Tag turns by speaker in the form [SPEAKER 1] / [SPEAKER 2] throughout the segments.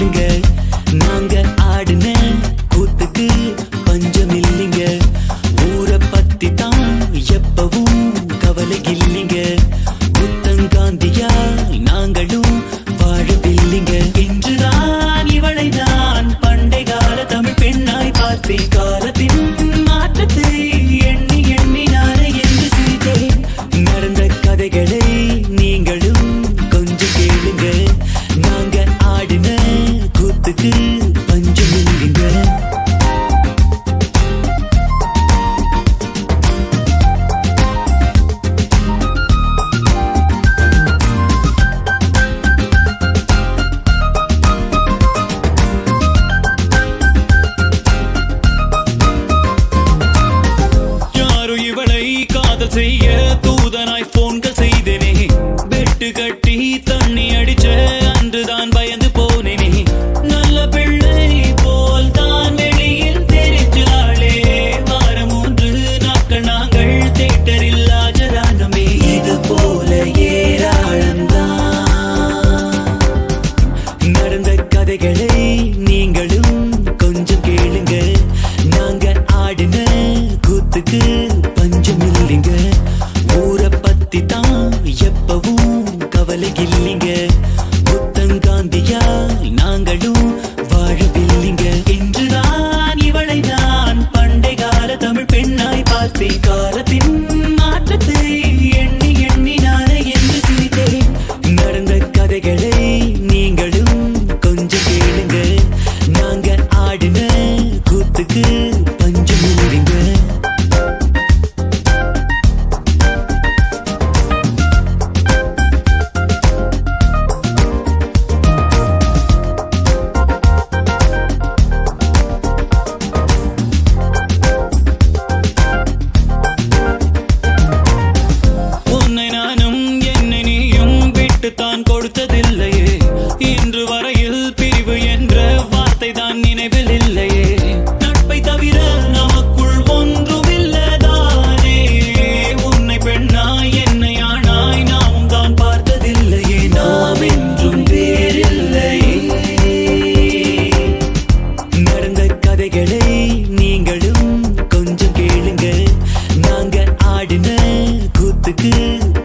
[SPEAKER 1] கேளுங்க. நாங்க ஆடின கூத்துக்கு பஞ்சம் இல்லைங்க. ஊரை பத்தி தான் எப்பவும் கவலை இல்லைங்க. புத்தங்காந்தியா நாங்களும் வாழவில்லைங்க. இன்றுதான் இவளை நான் பண்டை கால தமிழ் பெண்ணாய் பார்த்தேன். காலத்தின் மாற்றத்தை எண்ணி எண்ணி நானே என்று சிரித்தேன். நடந்த கதைகளை நீங்களும் கொஞ்சம் கேளுங்க. நாங்க ஆடின கூத்துக்கு பஞ்சம் இல்லைங்க. யாரோ இவளை காதல் செய்ய தூதனாய் போன்கள் செய்தேனே. பெட்டு கட்டி தண்ணி அடிச்ச அன்றுதான் பயந்து போனேனே. நல்ல பிள்ளை போல் தான் வெளியில் தெரிஞ்சாளே. வாரம் 3 நாட்கள் நாங்கள் தேட்டரில் ஆஜரானமே. இது போல ஏராளம்தான் நடந்த கதைகளை நீங்களும் கொஞ்சம் கேளுங்க. நாங்க ஆடின கூத்துக்கு பஞ்சம் இல்லைங்க. ஊரை பத்தி தான் எப்பவும் கவலை இல்லைங்க. புத்தங்காந்தியா நாங்களும் வாழவில்லைங்க. இன்றுதான் இவளை நான் பண்டை கால தமிழ் பெண்ணாய் பார்த்தேன். காலத்தின் மாற்றத்தை எண்ணி எண்ணி நானே என்று சிரித்தேன். நடந்த கதைகளை நீங்களும் கொஞ்சம் கேளுங்க. நாங்க ஆடின கூத்துக்கு பஞ்சம் இல்லைங்க. உன்னை நானும் என்னை நீயும் விட்டுத்தான் கொடுத்ததில்லையே. இன்று வரையில் பிரிவு என்ற வார்த்தை தான் நினைவில் இல்லையே. நட்பை தவிர நமக்குள் ஒன்றுமில்லதானே. உன்னை பெண்ணாய் என்னை ஆணாய் நாமும் தான் பார்த்ததில்லையே. நாம் என்றும் வேறில்லையே. நடந்த கதைகளை நீங்களும் கொஞ்சம் கேளுங்க. நாங்க ஆடின கூத்துக்கு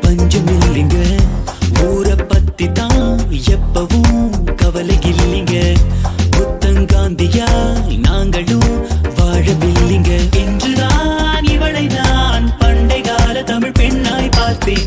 [SPEAKER 1] பஞ்சம் இல்லைங்க. ஊரை பத்தி தான் எப்பவும் கவலை இல்லைங்க. புத்தங்காந்தியா நாங்களும் வாழவில்லைங்க. இன்றுதான் இவளை நான் பண்டை கால தமிழ் பெண்ணாய் பார்த்தேன்.